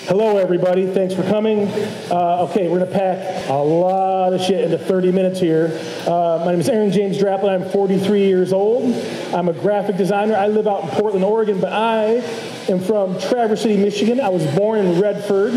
Hello, everybody. Thanks for coming. Okay, we're going to pack a lot of shit into 30 minutes here. My name is Aaron James Draplin. I'm 43 years old. I'm a graphic designer. I live out in Portland, Oregon, but I am from Traverse City, Michigan. I was born in Redford.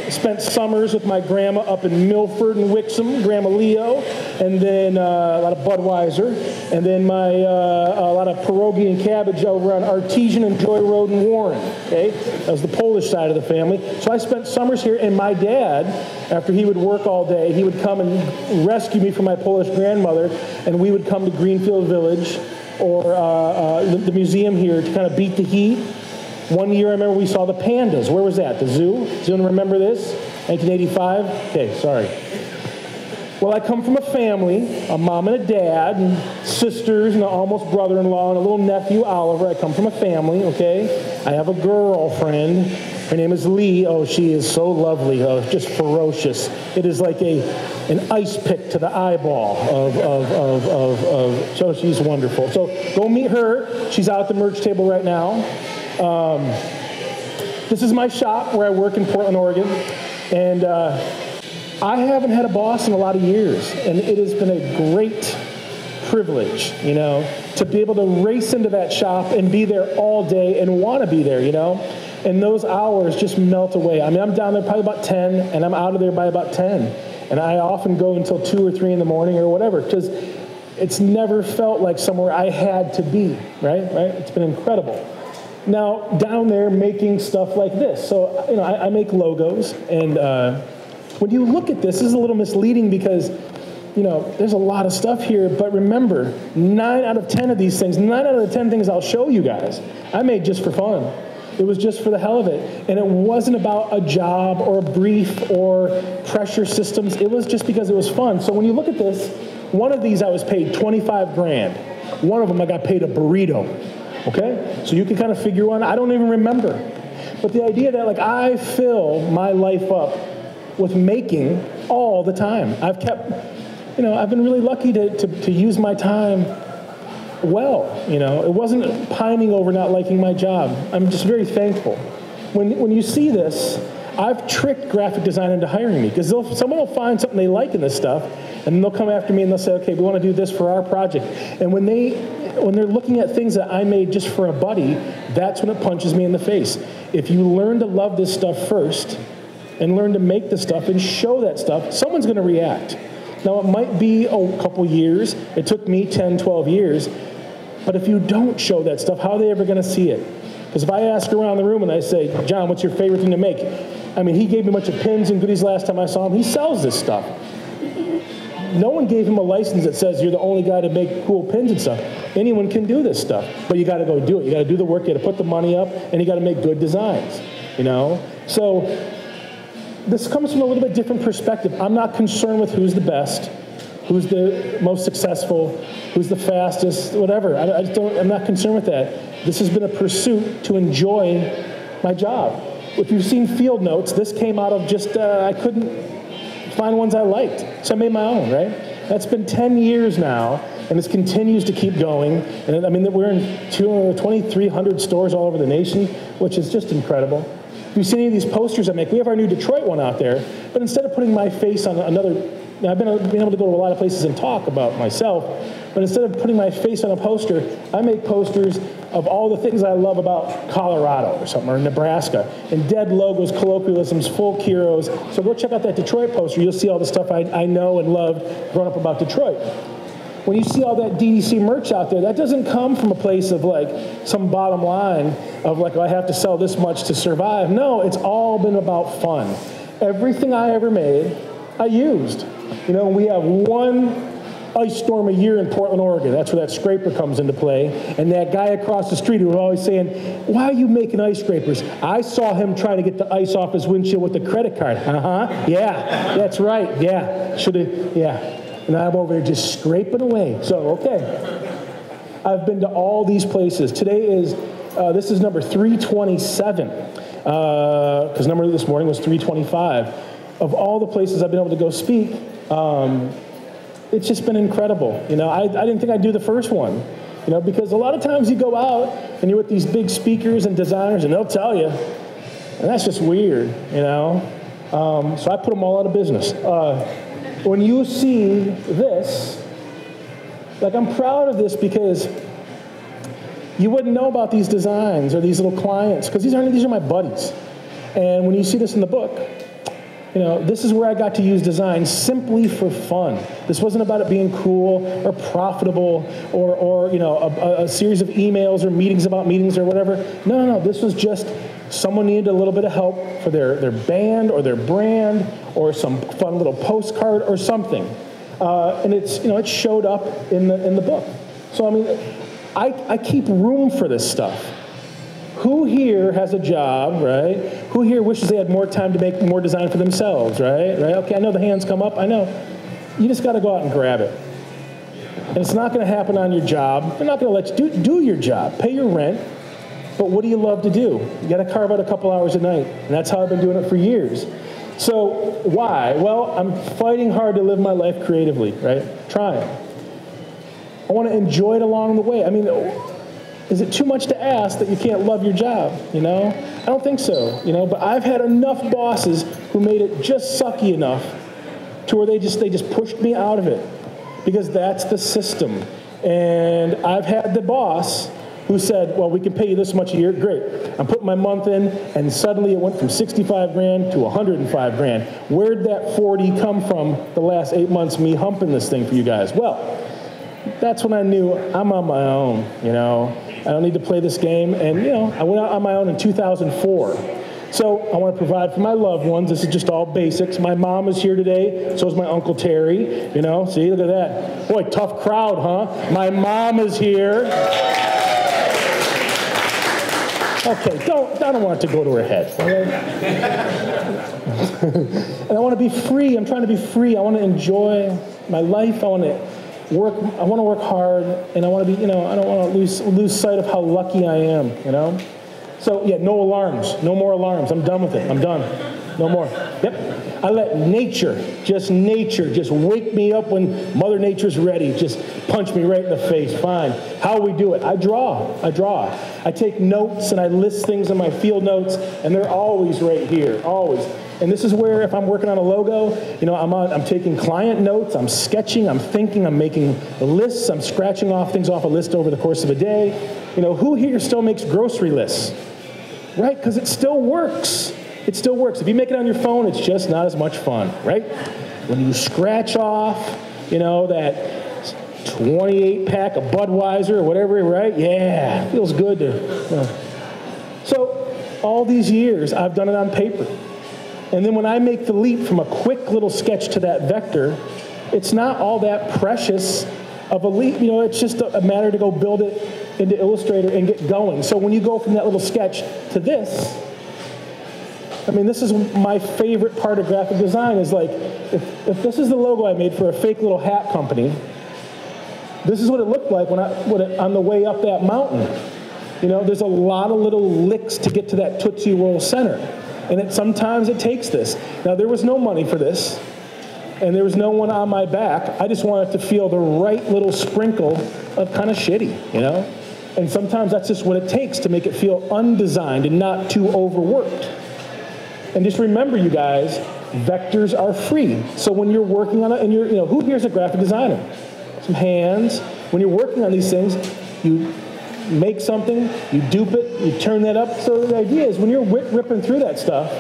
Spent summers with my grandma up in Milford and Wixom, Grandma Leo, and then a lot of Budweiser, and then a lot of pierogi and cabbage over on Artesian and Joy Road in Warren. Okay, that was the Polish side of the family. So I spent summers here, and my dad, after he would work all day, he would come and rescue me from my Polish grandmother, and we would come to Greenfield Village or the museum here to kind of beat the heat. One year, I remember we saw the pandas. Where was that? The zoo? Does anyone remember this? 1985? Okay, sorry. Well, I come from a family, a mom and a dad, and sisters, and an almost brother-in-law, and a little nephew, Oliver. I come from a family, okay? I have a girlfriend. Her name is Lee. Oh, she is so lovely. Oh, just ferocious. It is like an ice pick to the eyeball so she's wonderful. So go meet her. She's out at the merch table right now. This is my shop where I work in Portland, Oregon, and I haven't had a boss in a lot of years, and it has been a great privilege, you know, to be able to race into that shop and be there all day and want to be there, you know, and those hours just melt away. I mean, I'm down there probably about 10, and I'm out of there by about 10, and I often go until 2 or 3 in the morning or whatever, because it's never felt like somewhere I had to be, right? It's been incredible. Now, down there making stuff like this. So, you know, I make logos, and when you look at this is a little misleading because, you know, there's a lot of stuff here, but remember, 9 out of 10 of these things, 9 out of the 10 things I'll show you guys, I made just for fun. It was just for the hell of it. And it wasn't about a job or a brief or pressure systems. It was just because it was fun. So when you look at this, one of these I was paid 25 grand. One of them I got paid a burrito. Okay? So you can kind of figure one. I don't even remember. But the idea that, like, I fill my life up with making all the time. I've kept, you know, I've been really lucky to use my time well, you know. It wasn't pining over not liking my job. I'm just very thankful. When you see this, I've tricked graphic design into hiring me because someone will find something they like in this stuff, and then they'll come after me and they'll say, okay, we want to do this for our project. And when they're looking at things that I made just for a buddy, that's when it punches me in the face. If you learn to love this stuff first and learn to make the stuff and show that stuff, someone's going to react. Now, it might be a couple years. It took me 10, 12 years. But if you don't show that stuff, how are they ever going to see it? Because if I ask around the room and I say, John, what's your favorite thing to make? I mean, he gave me a bunch of pins and goodies last time I saw him. He sells this stuff. No one gave him a license that says you're the only guy to make cool pins and stuff. Anyone can do this stuff, but you got to go do it. You got to do the work. You got to put the money up, and you got to make good designs. You know. So this comes from a little bit different perspective. I'm not concerned with who's the best, who's the most successful, who's the fastest, whatever. I'm not concerned with that. This has been a pursuit to enjoy my job. If you've seen Field Notes, this came out of just I couldn't find ones I liked, so I made my own, right? That's been 10 years now, and this continues to keep going. And I mean, we're in 2,300 stores all over the nation, which is just incredible. If you see any of these posters I make, we have our new Detroit one out there, but instead of putting my face on another, I've been able to go to a lot of places and talk about myself, but instead of putting my face on a poster, I make posters of all the things I love about Colorado or something, or Nebraska, and dead logos, colloquialisms, folk heroes. So go check out that Detroit poster. You'll see all the stuff I know and loved growing up about Detroit. When you see all that DDC merch out there, that doesn't come from a place of like some bottom line of like, oh, I have to sell this much to survive. No, it's all been about fun. Everything I ever made, I used. You know, we have one ice storm a year in Portland, Oregon. That's where that scraper comes into play. And that guy across the street who was always saying, why are you making ice scrapers? I saw him trying to get the ice off his windshield with a credit card. Yeah, that's right. Yeah, yeah. And I'm over there just scraping away. So, okay. I've been to all these places. Today is, this is number 327. Because number this morning was 325. Of all the places I've been able to go speak, it's just been incredible. You know, I didn't think I'd do the first one, you know, because a lot of times you go out and you're with these big speakers and designers and they'll tell you, And that's just weird, you know? So I put them all out of business. When you see this, like, I'm proud of this because you wouldn't know about these designs or these little clients, because these are my buddies. And when you see this in the book, you know, this is where I got to use design simply for fun. This wasn't about it being cool or profitable or you know, a series of emails or meetings about meetings or whatever. No. This was just someone needed a little bit of help for their band or their brand or some fun little postcard or something. And it's, you know, it showed up in the book. So I mean, I keep room for this stuff. Who here has a job, right? Who here wishes they had more time to make more design for themselves, right? Okay, I know the hands come up, I know. You just got to go out and grab it. And it's not going to happen on your job. They're not going to let you do your job, pay your rent. But what do you love to do? You got to carve out a couple hours a night. And that's how I've been doing it for years. So why? Well, I'm fighting hard to live my life creatively, right? Trying. I want to enjoy it along the way. I mean, is it too much to ask that you can't love your job, you know? I don't think so, you know, but I've had enough bosses who made it just sucky enough to where they just pushed me out of it, because that's the system. And I've had the boss who said, well, we can pay you this much a year. Great. I'm putting my month in, and suddenly it went from 65 grand to 105 grand. Where'd that 40 come from the last 8 months me humping this thing for you guys? Well, that's when I knew I'm on my own, you know. I don't need to play this game. And, you know, I went out on my own in 2004. So I want to provide for my loved ones. This is just all basics. My mom is here today. So is my Uncle Terry. You know, see, look at that. Boy, tough crowd, huh? My mom is here. Okay, I don't want it to go to her head. Okay? And I want to be free. I'm trying to be free. I want to enjoy my life. I want to work hard, and I want to be, you know, I don't want to lose sight of how lucky I am, you know? So, yeah, no alarms. No more alarms. I'm done with it. I'm done. No more. Yep. I let nature just wake me up when Mother Nature's ready. Just punch me right in the face. Fine. How we do it? I draw. I take notes, and I list things in my field notes, and they're always right here. Always. And this is where, if I'm working on a logo, you know, I'm taking client notes, I'm sketching, I'm thinking, I'm making lists, I'm scratching off things off a list over the course of a day. You know, who here still makes grocery lists? Right? Because it still works. It still works. If you make it on your phone, it's just not as much fun, right? When you scratch off, you know, that 28-pack of Budweiser or whatever, right? Yeah, it feels good to, you know. So all these years, I've done it on paper. And then when I make the leap from a quick little sketch to that vector, it's not all that precious of a leap. You know, it's just a matter to go build it into Illustrator and get going. So when you go from that little sketch to this, I mean, this is my favorite part of graphic design, is like, if this is the logo I made for a fake little hat company, this is what it looked like on the way up that mountain. You know, there's a lot of little licks to get to that Tootsie Roll center. And sometimes it takes this. Now, there was no money for this, and there was no one on my back. I just wanted to feel the right little sprinkle of kind of shitty, you know? And sometimes that's just what it takes to make it feel undesigned and not too overworked. And just remember, you guys, vectors are free. So when you're working on it, and you know, who here's a graphic designer? Some hands. When you're working on these things, you make something, you dupe it, you turn that up. So the idea is when you're ripping through that stuff,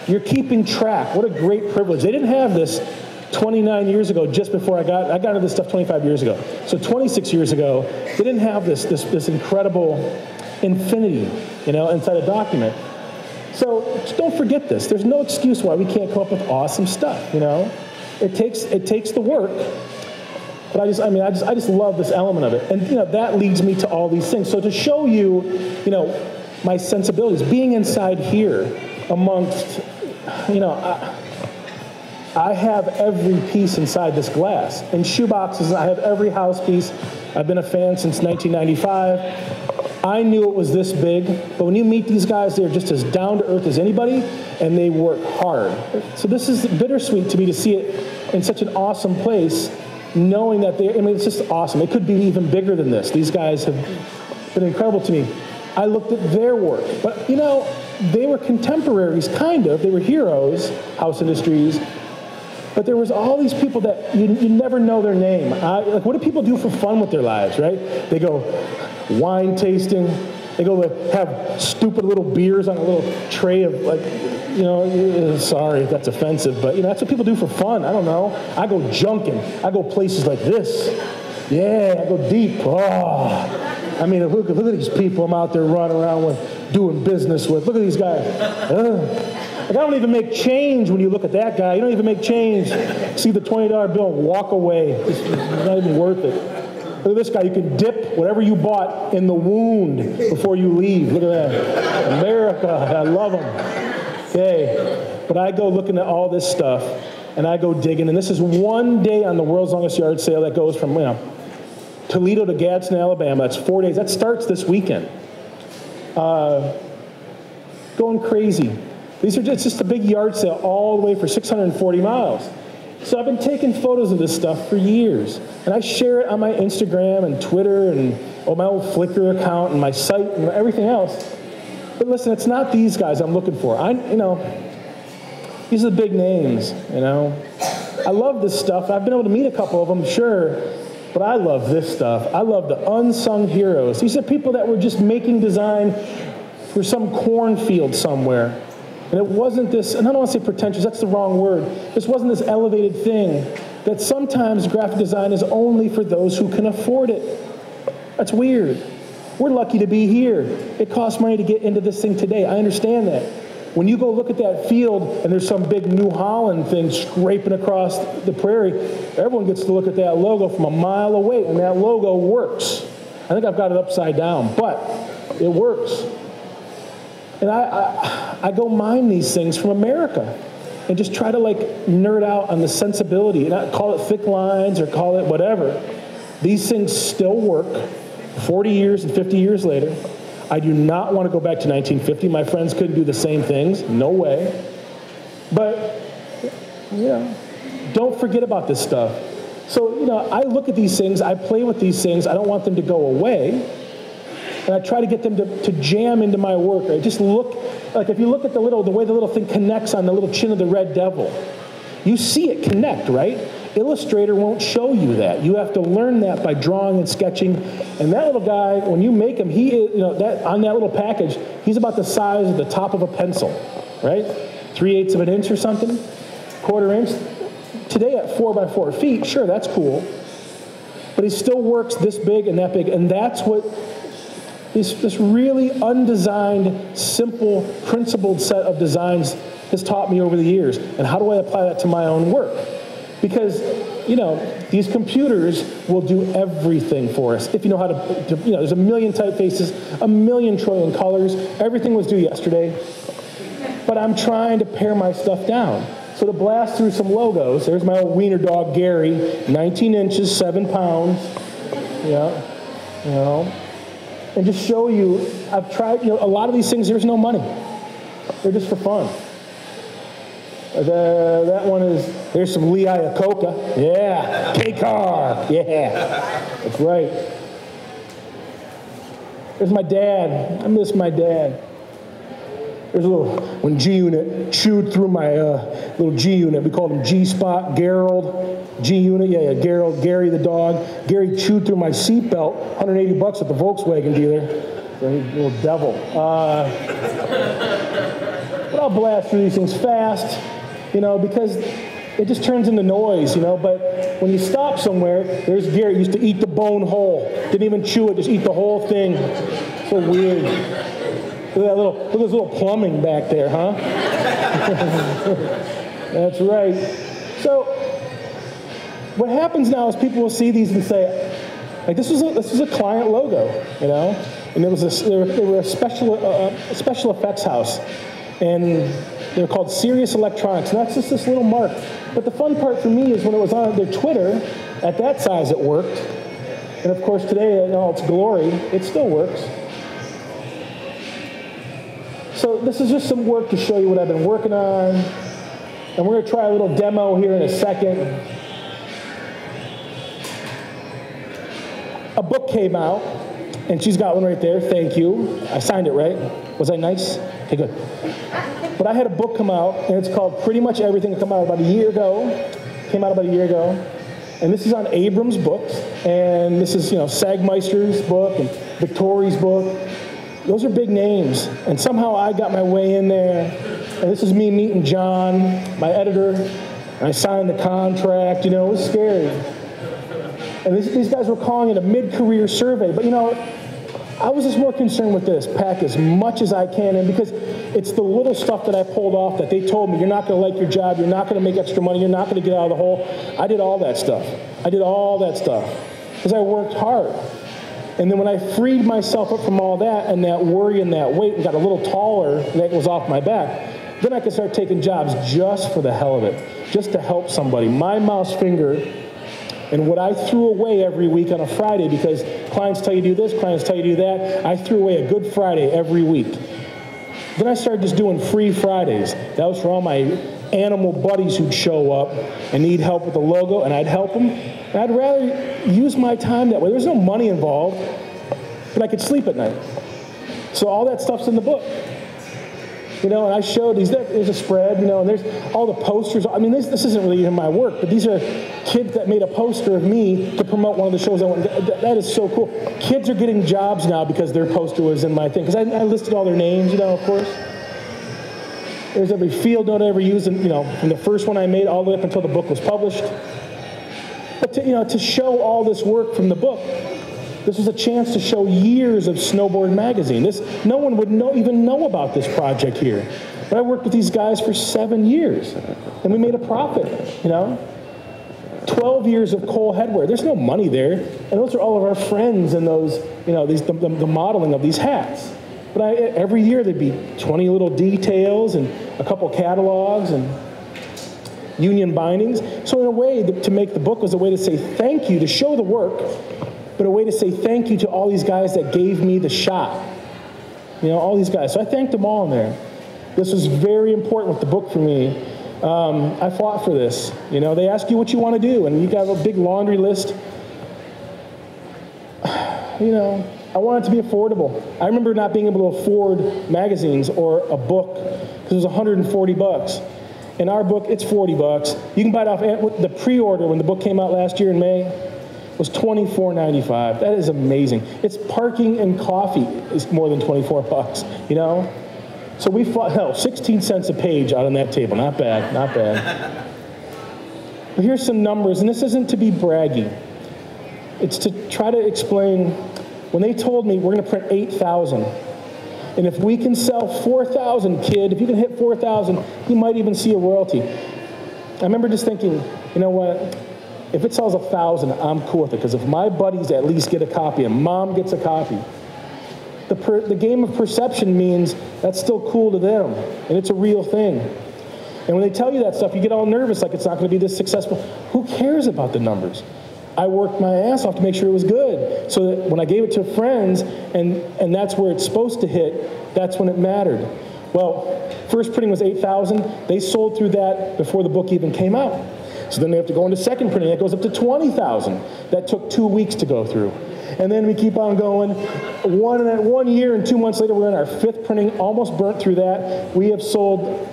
you're keeping track. What a great privilege. They didn't have this 29 years ago, just before I got into this stuff 25 years ago. So 26 years ago, they didn't have this incredible infinity, you know, inside a document. So just don't forget this. There's no excuse why we can't come up with awesome stuff, you know? It takes the work. But I just love this element of it. And, you know, that leads me to all these things. So to show you, you know, my sensibilities, being inside here amongst, you know, I have every piece inside this glass. In shoeboxes, I have every house piece. I've been a fan since 1995. I knew it was this big, but when you meet these guys, they're just as down to earth as anybody, and they work hard. So this is bittersweet to me to see it in such an awesome place, knowing that it's just awesome. It could be even bigger than this. These guys have been incredible to me. I looked at their work. But, you know, they were contemporaries, kind of. They were heroes, House Industries. But there was all these people that you never know their name. Like, what do people do for fun with their lives, right? They go wine tasting. They go have stupid little beers on a little tray of, like, you know, sorry if that's offensive, but, you know, that's what people do for fun. I don't know. I go junking. I go places like this. Yeah, I go deep. Oh, I mean, look at these people I'm out there running around with, doing business with. Look at these guys. Like, I don't even make change when you look at that guy. You don't even make change. See the $20 bill and walk away. It's not even worth it. Look at this guy. You can dip whatever you bought in the wound before you leave. Look at that. America. I love them. Okay. But I go looking at all this stuff, and I go digging. And this is one day on the world's longest yard sale that goes from, you know, Toledo to Gadsden, Alabama. That's 4 days. That starts this weekend. Going crazy. It's just a big yard sale all the way for 640 miles. So I've been taking photos of this stuff for years. And I share it on my Instagram and Twitter and my old Flickr account and my site and everything else. But listen, it's not these guys I'm looking for. These are the big names, you know. I love this stuff. I've been able to meet a couple of them, sure. But I love this stuff. I love the unsung heroes. These are people that were just making design for some cornfield somewhere. And it wasn't this, and I don't want to say pretentious, that's the wrong word. This wasn't this elevated thing that sometimes graphic design is only for those who can afford it. That's weird. We're lucky to be here. It costs money to get into this thing today. I understand that. When you go look at that field and there's some big New Holland thing scraping across the prairie, everyone gets to look at that logo from a mile away, and that logo works. I think I've got it upside down, but it works. And I go mine these things from America and just try to, like, nerd out on the sensibility. And I call it thick lines or call it whatever. These things still work 40 years and 50 years later. I do not want to go back to 1950. My friends couldn't do the same things. No way. But, yeah, don't forget about this stuff. So, you know, I look at these things. I play with these things. I don't want them to go away. And I try to get them to jam into my work. I just look, like if you look at the way the little thing connects on the little chin of the red devil, you see it connect, right? Illustrator won't show you that. You have to learn that by drawing and sketching. And that little guy, when you make him, he is, you know, that on that little package, he's about the size of the top of a pencil, right? 3/8 of an inch or something, 1/4 inch. Today at 4 by 4 feet, sure, that's cool. But he still works this big and that big, and that's what this really undesigned, simple, principled set of designs has taught me over the years. And how do I apply that to my own work? Because, you know, these computers will do everything for us. If you know how to you know, there's a million typefaces, a million trillion colors. Everything was due yesterday. But I'm trying to pare my stuff down. So to blast through some logos, there's my old wiener dog, Gary, 19 inches, 7 pounds. Yeah, you know. And just show you, I've tried, you know, a lot of these things, there's no money. They're just for fun. That one is, there's some Lee Iacocca. Yeah, K-Car. Yeah, that's right. There's my dad. I miss my dad. There's a little, when G-Unit chewed through my little G-Unit, we called him G-Spot, Gerald, G-Unit, yeah, Gerald, Gary the dog. Gary chewed through my seatbelt, $180 at the Volkswagen dealer. Little devil. But I'll blast through these things fast, you know, because it just turns into noise, you know. But when you stop somewhere, there's Gary, used to eat the bone whole. Didn't even chew it, just eat the whole thing. So weird. Look at this little plumbing back there, huh? That's right. So what happens now is people will see these and say, like, this was a client logo, you know, and they were a special effects house, and they were called Sirius Electronics, and that's just this little mark. But the fun part for me is when it was on their Twitter, at that size it worked, and of course today in all its glory, it still works. So this is just some work to show you what I've been working on. And we're going to try a little demo here in a second. A book came out And she's got one right there. Thank you. I signed it, right? Was I nice? Okay, good. But I had a book come out, and it's called Pretty Much Everything. It came out about a year ago. And this is on Abrams' books. And this is, Sagmeister's book and Victori's book. Those are big names. And somehow I got my way in there. And this is me meeting John, my editor. And I signed the contract. It was scary. And these guys were calling it a mid-career survey. But, I was just more concerned with this. Pack as much as I can in, because it's the little stuff that I pulled off that they told me, you're not going to like your job, you're not going to make extra money, you're not going to get out of the hole. I did all that stuff. Because I worked hard. And then when I freed myself up from all that and that worry and that weight and got a little taller, and that was off my back, then I could start taking jobs just for the hell of it, just to help somebody. My mouse finger and what I threw away every week on a Friday, because clients tell you do this, clients tell you do that, I threw away a Good Friday every week. Then I started just doing free Fridays. That was for all my animal buddies who'd show up and need help with the logo, and I'd help them. And I'd rather use my time that way. There's no money involved, but I could sleep at night. So all that stuff's in the book. And I showed there's a spread, and there's all the posters. I mean, this isn't really even my work, but these are kids that made a poster of me to promote one of the shows I went. That is so cool. Kids are getting jobs now because their poster was in my thing. Because I listed all their names, of course. There's every field note I ever used, and, from the first one I made all the way up until the book was published. But to show all this work from the book, this was a chance to show years of Snowboard Magazine. No one would even know about this project here. But I worked with these guys for 7 years, and we made a profit, 12 years of Cole Headwear. There's no money there, and those are all of our friends and those, the modeling of these hats. But every year there'd be 20 little details and a couple catalogs and union bindings. So in a way, to make the book was a way to say thank you, to show the work, but a way to say thank you to all these guys that gave me the shot. All these guys. So I thanked them all in there. This was very important with the book for me. I fought for this. They ask you what you want to do, and you got a big laundry list. I want it to be affordable. I remember not being able to afford magazines or a book because it was $140. In our book, it's $40. You can buy it off the pre-order when the book came out last year in May. Was $24.95. That is amazing. It's parking and coffee is more than $24, So we fought, 16 cents a page out on that table. Not bad. But here's some numbers, and this isn't to be braggy. It's to try to explain, when they told me we're going to print 8,000, and if we can sell 4,000, kid, if you can hit 4,000, you might even see a royalty. I remember just thinking, you know what? If it sells 1,000, I'm cool with it, because if my buddies at least get a copy and mom gets a copy, the game of perception means that's still cool to them, and it's a real thing. And when they tell you that stuff, you get all nervous, like it's not going to be this successful. Who cares about the numbers? I worked my ass off to make sure it was good, so that when I gave it to friends, and that's where it's supposed to hit, that's when it mattered. Well, first printing was 8,000. They sold through that before the book even came out. So then they have to go into second printing. That goes up to 20,000. That took 2 weeks to go through. And then we keep on going. 1 year and 2 months later, we're in our fifth printing, almost burnt through that. We have sold,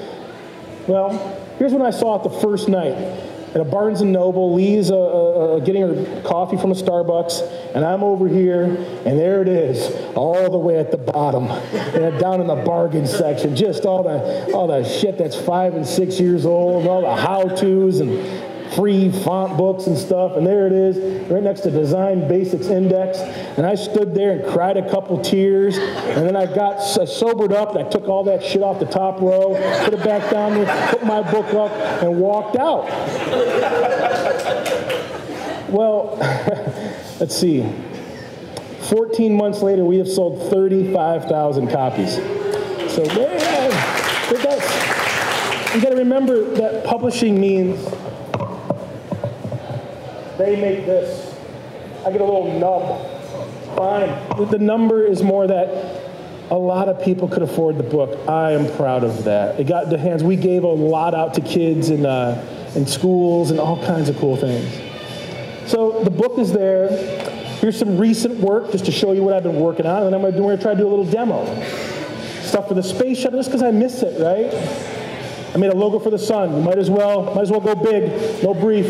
well, here's what I saw it the first night. At a Barnes & Noble, Lee's getting her coffee from a Starbucks, and I'm over here, and there it is, all the way at the bottom, and down in the bargain section, just all the shit that's 5 and 6 years old, and all the how-tos and free font books and stuff, and there it is, right next to Design Basics Index, and I stood there and cried a couple tears, and then I sobered up, and I took all that shit off the top row, put it back down there, put my book up, and walked out. Well, let's see. 14 months later, we have sold 35,000 copies. So, you got to remember that publishing means they make this. I get a little nub. Fine. The number is more that a lot of people could afford the book. I am proud of that. It got into hands. We gave a lot out to kids in schools and all kinds of cool things. So the book is there. Here's some recent work just to show you what I've been working on, and then we're going to try to do a little demo. Stuff for the space shuttle, just because I miss it, right? I made a logo for the sun. You might as well go big, no brief.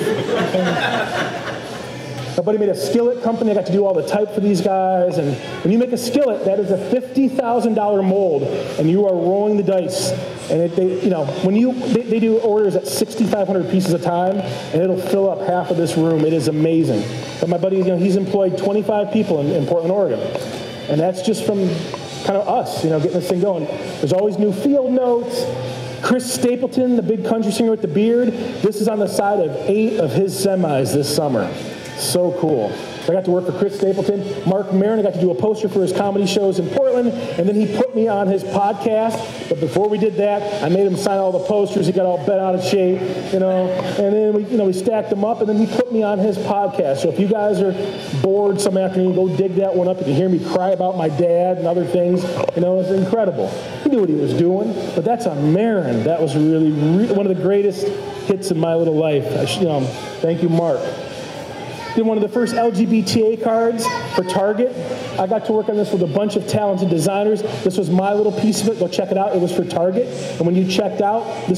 My buddy made a skillet company. I got to do all the type for these guys. And when you make a skillet, that is a $50,000 mold, and you are rolling the dice. And they do orders at 6,500 pieces a time, and it'll fill up half of this room. It is amazing. But my buddy, he's employed 25 people in Portland, Oregon, and that's just from kind of us, getting this thing going. There's always new field notes. Chris Stapleton, the big country singer with the beard, this is on the side of 8 of his semis this summer. So cool. So I got to work for Chris Stapleton. Mark Maron, I got to do a poster for his comedy shows in Portland, and then he put me on his podcast. But before we did that, I made him sign all the posters. He got all bent out of shape, and then we stacked them up, and then he put me on his podcast. So if you guys are bored some afternoon, go dig that one up. You can hear me cry about my dad and other things. It's incredible. He knew what he was doing, but that's on Maron. That was really one of the greatest hits in my little life. Thank you, Mark. Did one of the first LGBTA cards for Target. I got to work on this with a bunch of talented designers. This was my little piece of it. Go check it out. It was for Target. And when you checked out, you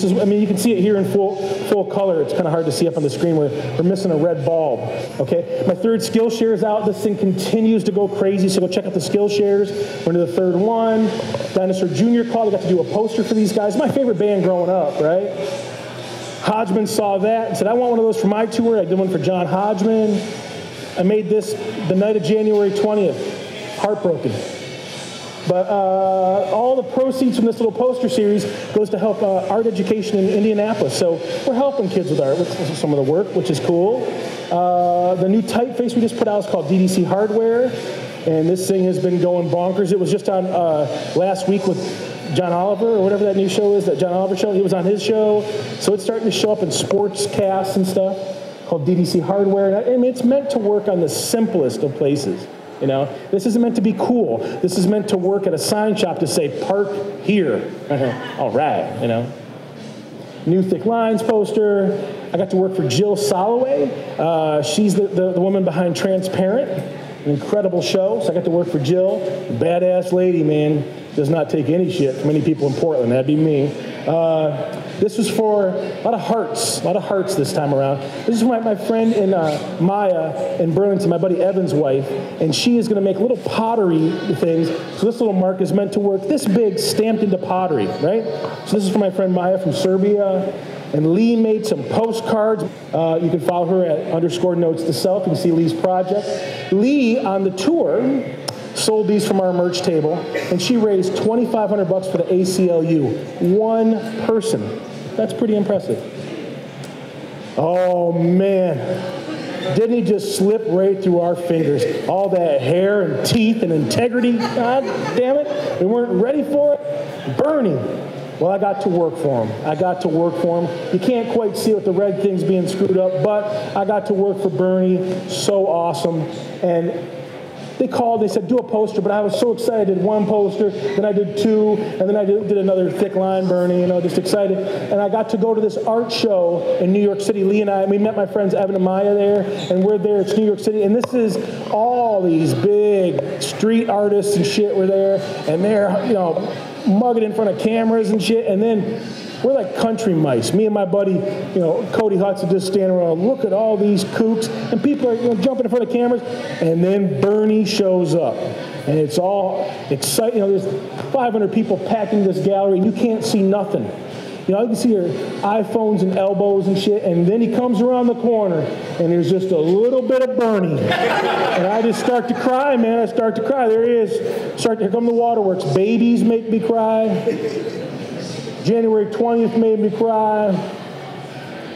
can see it here in full color. It's kind of hard to see up on the screen. We're missing a red bulb. Okay. My third Skillshare is out. This thing continues to go crazy. So go check out the Skillshares. We're into the third one. Dinosaur Jr. called. I got to do a poster for these guys. My favorite band growing up, right? Hodgman saw that and said, I want one of those for my tour. I did one for John Hodgman. I made this the night of January 20th. Heartbroken. But all the proceeds from this little poster series goes to help art education in Indianapolis. So we're helping kids with art with some of the work, which is cool. The new typeface we just put out is called DDC Hardware. And this thing has been going bonkers. It was just on last week with John Oliver, or whatever that new show is, that John Oliver show. He was on his show. So it's starting to show up in sports casts and stuff, called DDC Hardware. And it's meant to work on the simplest of places. This isn't meant to be cool. This is meant to work at a sign shop to say, park here. All right, New Thick Lines poster. I got to work for Jill Soloway. She's the woman behind Transparent, an incredible show. So I got to work for Jill. Badass lady, man. Does not take any shit from any people in Portland. That'd be me. This was for a lot of hearts this time around. This is my friend in Maya in Burlington, my buddy Evan's wife, and she is going to make little pottery things. So this little mark is meant to work this big, stamped into pottery, right? So this is for my friend Maya from Serbia. And Lee made some postcards. You can follow her at _notes to self. You can see Lee's project. Lee, on the tour, sold these from our merch table, and she raised $2,500 for the ACLU. One person. That's pretty impressive. Oh, man. Didn't he just slip right through our fingers? All that hair and teeth and integrity. God damn it. We weren't ready for it. Bernie. Well, I got to work for him. You can't quite see with the red things being screwed up, but I got to work for Bernie. So awesome. And they called, they said, do a poster, but I was so excited. I did one poster, then I did 2, and then I did another thick line, Bernie, just excited. And I got to go to this art show in New York City. Lee and we met my friends Evan and Maya there, and we're there. It's New York City, and this is all these big street artists and shit were there, and they're, mugging in front of cameras and shit, and then we're like country mice. Me and my buddy, Cody Hudson, just standing around, look at all these kooks, and people are jumping in front of cameras, and then Bernie shows up, and it's all exciting. There's 500 people packing this gallery, and you can't see nothing. You can see your iPhones and elbows and shit, and then he comes around the corner, and there's just a little bit of Bernie. And I just start to cry, man. I start to cry. There he is. Here come the waterworks. Babies make me cry. January 20th made me cry.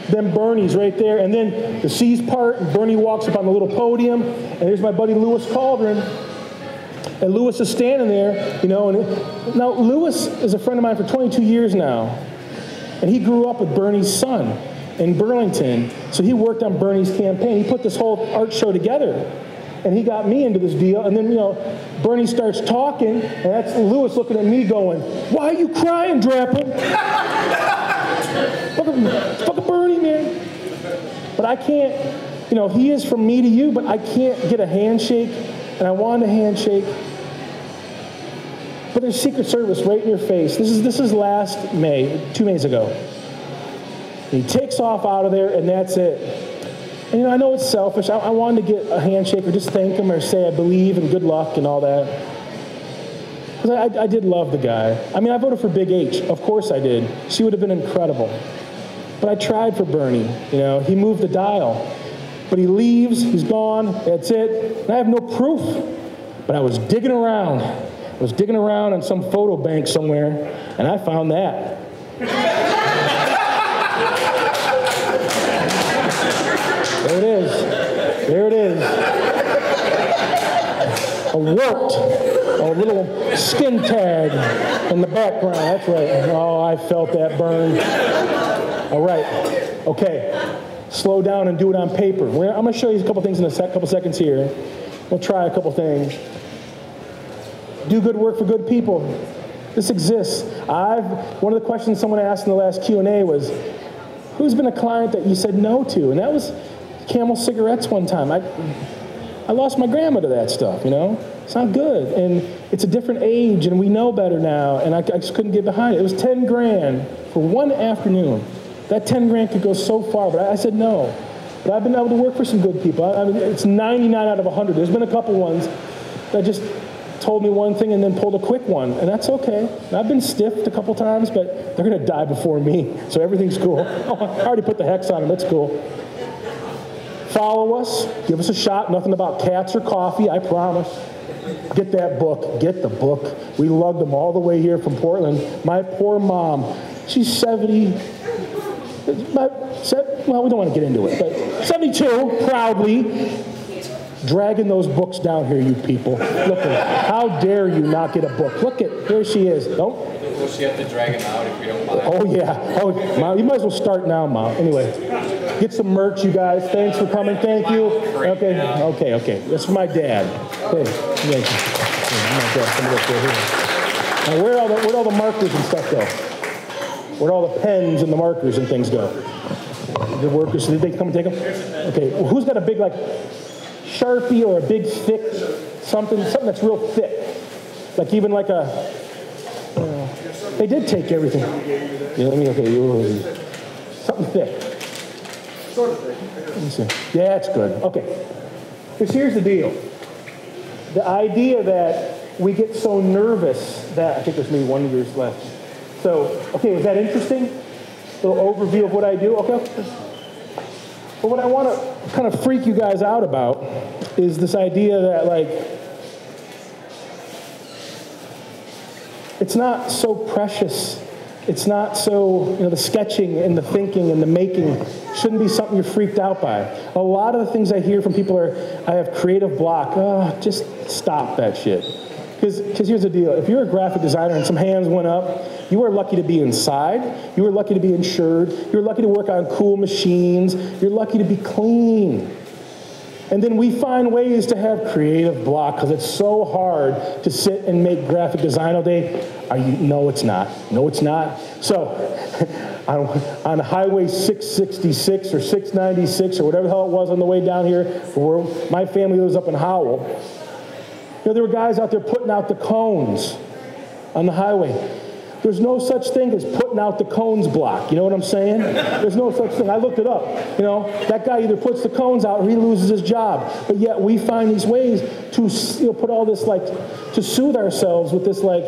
Then Bernie's right there. And then the C's part, and Bernie walks up on the little podium, and here's my buddy Lewis Cauldron. And Lewis is standing there, and now Lewis is a friend of mine for 22 years now. And he grew up with Bernie's son in Burlington. So he worked on Bernie's campaign. He put this whole art show together. And he got me into this deal. And then, Bernie starts talking. And that's Lewis looking at me going, why are you crying, Draper? Fucking Bernie, man. But I can't you know, he is from me to you, but I can't get a handshake, and I want a handshake. But there's Secret Service right in your face. This is last May, 2 Mays ago. And he takes off out of there, and that's it. And, you know, I know it's selfish. I wanted to get a handshake or just thank him or say I believe and good luck and all that. Because I did love the guy. I mean, I voted for Big H. Of course I did. She would have been incredible. But I tried for Bernie. You know, he moved the dial. But he leaves. He's gone. That's it. And I have no proof. But I was digging around. I was digging around in some photo bank somewhere, and I found that. There it is. There it is. A wart, a little skin tag in the background. That's right. Oh, I felt that burn. All right. Okay. Slow down and do it on paper. I'm going to show you a couple things in a couple seconds here. We'll try a couple things. Do good work for good people. This exists. One of the questions someone asked in the last Q&A was, who's been a client that you said no to? And that was Camel Cigarettes one time. I lost my grandma to that stuff, you know? It's not good. And it's a different age, and we know better now, and I just couldn't get behind it. It was 10 grand for one afternoon. That 10 grand could go so far, but I said no. But I've been able to work for some good people. I mean, it's 99 out of 100. There's been a couple ones that just told me one thing and then pulled a quick one, and that's okay. And I've been stiffed a couple times, but they're going to die before me, so everything's cool. I already put the hex on them. It's cool. Follow us. Give us a shot. Nothing about cats or coffee, I promise. Get that book. Get the book. We lugged them all the way here from Portland. My poor mom. She's 70. Well, we don't want to get into it, but 72, proudly, dragging those books down here, you people. Look at her. How dare you not get a book? Look at, there she is. Don't. Will she have to drag him out if we don't mind? Oh, yeah. Oh, Mom, you might as well start now, Mom. Anyway, get some merch, you guys. Thanks for coming. Thank you. Okay. That's for my dad. Hey, thank you. Now, where'd all the markers and stuff go? Where'd all the pens and the markers and things go? The workers, did they come and take them? Okay, well, who's got a big, like, Sharpie or a big, thick, something that's real thick? Like even like a, they did take everything. Something thick. Sort of thick. Let me see. Yeah, it's good. Okay. Because here's the deal. The idea that we get so nervous that, I think there's maybe 1 year left. So, okay, was that interesting? A little overview of what I do? Okay. But what I want to kind of freak you guys out about is this idea that, like, it's not so precious. It's not so, the sketching and the thinking and the making shouldn't be something you're freaked out by. A lot of the things I hear from people are, I have creative block. Oh, just stop that shit. Because here's the deal. If you're a graphic designer and some hands went up, you are lucky to be inside. You are lucky to be insured. You're lucky to work on cool machines. You're lucky to be clean. And then we find ways to have creative block because it's so hard to sit and make graphic design all day. No, it's not. No, it's not. So on Highway 666 or 696 or whatever the hell it was on the way down here, where my family lives up in Howell, there were guys out there putting out the cones on the highway. There's no such thing as putting out the cones block. You know what I'm saying? There's no such thing. I looked it up. That guy either puts the cones out or he loses his job. But yet we find these ways to put all this, like, to soothe ourselves with this, like,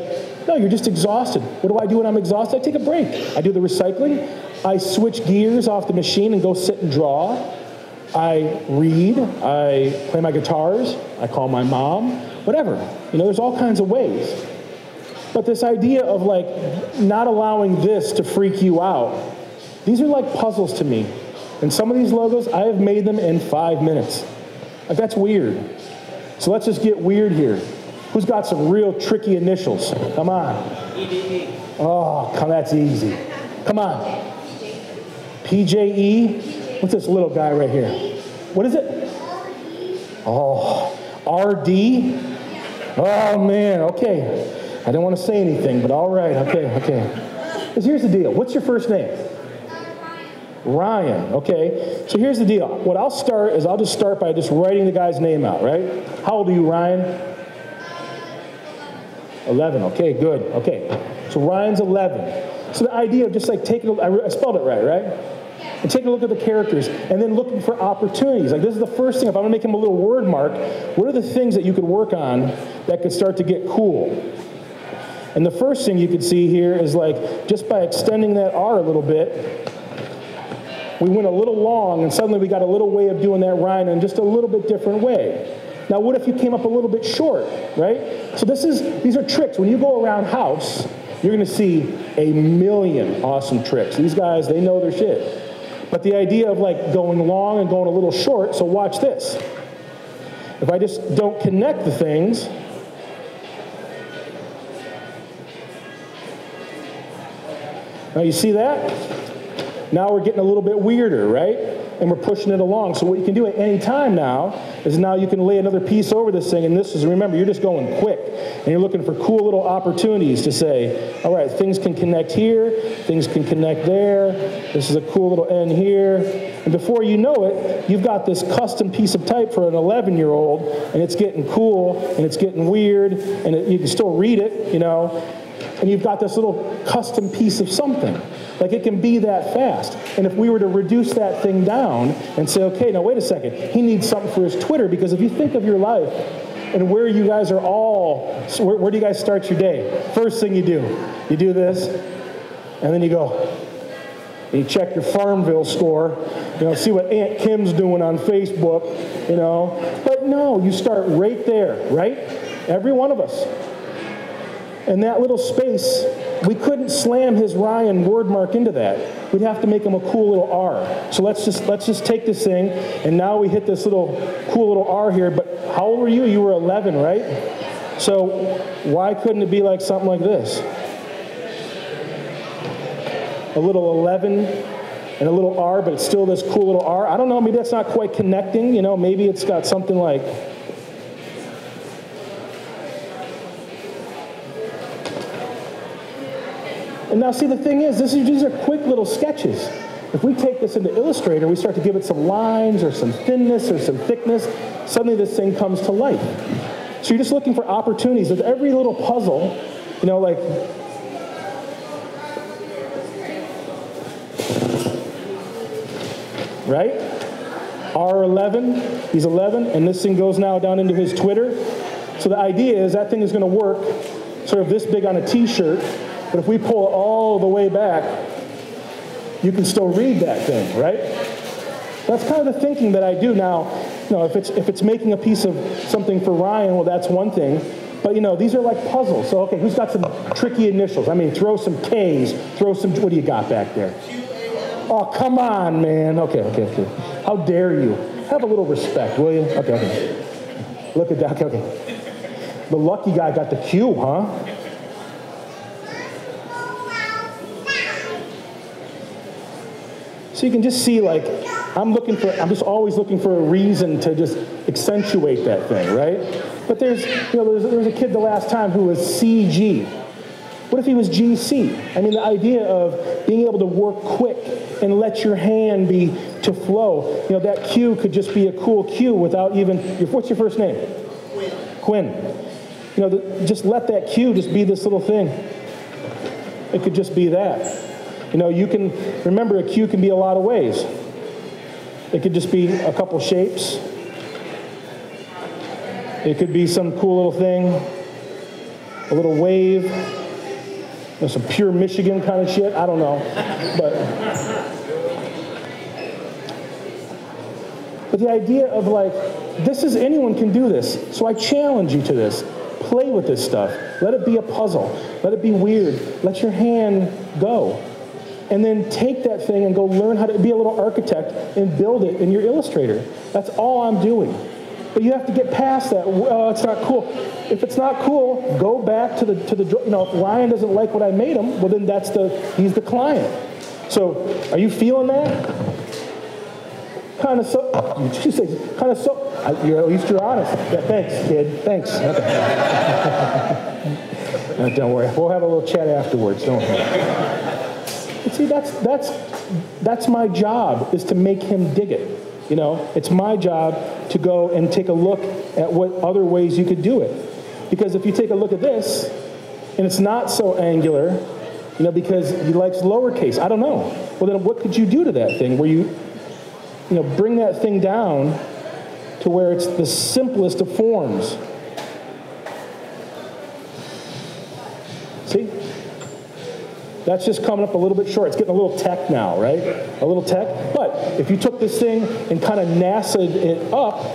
no, you're just exhausted. What do I do when I'm exhausted? I take a break. I do the recycling. I switch gears off the machine and go sit and draw. I read. I play my guitars. I call my mom. Whatever. There's all kinds of ways. But this idea of, like, not allowing this to freak you out, these are like puzzles to me. And some of these logos, I have made them in 5 minutes. Like, that's weird. So let's just get weird here. Who's got some real tricky initials? Come on. Oh, that's easy. Come on. PJE? What's this little guy right here? What is it? Oh, RD? Oh, man, okay. I didn't want to say anything, but all right, okay. Because here's the deal. What's your first name? Ryan, okay. So here's the deal. What I'll start is I'll just start by just writing the guy's name out, right? How old are you, Ryan? 11, okay, good, okay. So Ryan's 11. So the idea of just like taking, I spelled it right? And taking a look at the characters and then looking for opportunities. Like this is the first thing, if I'm gonna make him a little word mark, what are the things that you could work on that could start to get cool? And the first thing you could see here is like, just by extending that R a little bit, we went a little long and suddenly we got a little way of doing that Ryan in just a little bit different way. Now what if you came up a little bit short, right? So these are tricks. When you go around house, you're gonna see a million awesome tricks. These guys, they know their shit. But the idea of like going long and going a little short, so watch this. If I just don't connect the things, now you see that? Now we're getting a little bit weirder, right? And we're pushing it along. So what you can do at any time now is now you can lay another piece over this thing, and this is, remember, you're just going quick, and you're looking for cool little opportunities to say, all right, things can connect here, things can connect there, this is a cool little end here, and before you know it, you've got this custom piece of type for an 11-year-old, and it's getting cool, and it's getting weird, and you can still read it, you know, and you've got this little custom piece of something. Like it can be that fast. And if we were to reduce that thing down and say, okay, now wait a second, he needs something for his Twitter, because if you think of your life and where you guys are all, where do you guys start your day? First thing you do this, and then you go, and you check your Farmville score, you know, see what Aunt Kim's doing on Facebook, you know. But no, you start right there, right? Every one of us. And that little space, we couldn't slam his Ryan word mark into that. We'd have to make him a cool little R. So let's just take this thing, and now we hit this little cool little R here. But how old were you? You were 11, right? So why couldn't it be like something like this? A little 11 and a little R, but it's still this cool little R. I don't know, maybe that's not quite connecting, you know, maybe it's got something like, and now see, the thing is, these are quick little sketches. If we take this into Illustrator, we start to give it some lines or some thinness or some thickness, suddenly this thing comes to life. So you're just looking for opportunities with every little puzzle, you know, like, right? R11, he's 11, and this thing goes now down into his Twitter. So the idea is that thing is going to work sort of this big on a t-shirt, but if we pull it all the way back, you can still read that thing, right? That's kind of the thinking that I do now. You know, if it's making a piece of something for Ryan, well, that's one thing. But, you know, these are like puzzles. So, okay, who's got some tricky initials? I mean, throw some K's, throw some, what do you got back there? Oh, come on, man. Okay. How dare you? Have a little respect, will you? Okay. Look at that. Okay. The lucky guy got the Q, huh? So you can just see, like, I'm just always looking for a reason to just accentuate that thing, right? But there was a kid the last time who was CG. What if he was GC? I mean, the idea of being able to work quick and let your hand be to flow. You know, that Q could just be a cool Q without even, what's your first name? Quinn. You know, just let that Q just be this little thing. It could just be that. You know, you can, remember, a Q can be a lot of ways. It could just be a couple shapes. It could be some cool little thing, a little wave, you know, some pure Michigan kind of shit. I don't know. But the idea of like, anyone can do this. So I challenge you to this. Play with this stuff. Let it be a puzzle. Let it be weird. Let your hand go. And then take that thing and go learn how to be a little architect and build it in your Illustrator. That's all I'm doing. But you have to get past that. It's not cool. If it's not cool, go back to the you know, if Ryan doesn't like what I made him, well then he's the client. So are you feeling that? Kind of so. At least you're honest. Yeah, thanks, kid. Thanks. Okay. Don't worry. We'll have a little chat afterwards. Don't worry. And see, that's my job, is to make him dig it. You know, it's my job to go and take a look at what other ways you could do it. Because if you take a look at this, and it's not so angular, you know, because he likes lowercase, I don't know. Well, then what could you do to that thing where you bring that thing down to where it's the simplest of forms? See? That's just coming up a little bit short. It's getting a little tech now, right? A little tech. But if you took this thing and kind of NASA'd it up,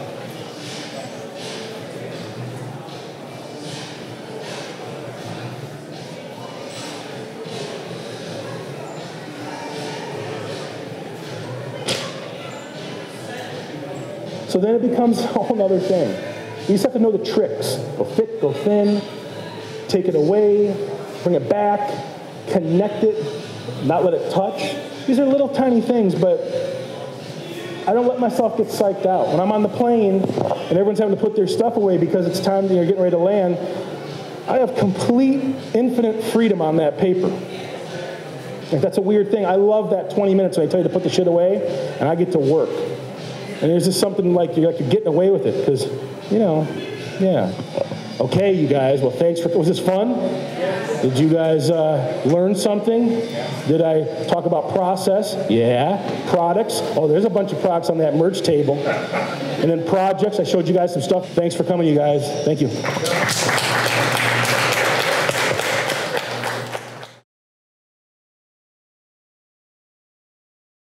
so then it becomes a whole other thing. You just have to know the tricks. Go thick, go thin, take it away, bring it back, connect it, not let it touch. These are little tiny things, but I don't let myself get psyched out. When I'm on the plane and everyone's having to put their stuff away because it's time, you're getting ready to land, I have complete, infinite freedom on that paper. Like, that's a weird thing. I love that 20 minutes when I tell you to put the shit away, and I get to work. And there's just something like you're getting away with it, because, yeah. Okay, you guys, well, thanks for, was this fun? Did you guys learn something? Did I talk about process? Yeah. Products? Oh, there's a bunch of products on that merch table. And then projects, I showed you guys some stuff. Thanks for coming, you guys. Thank you.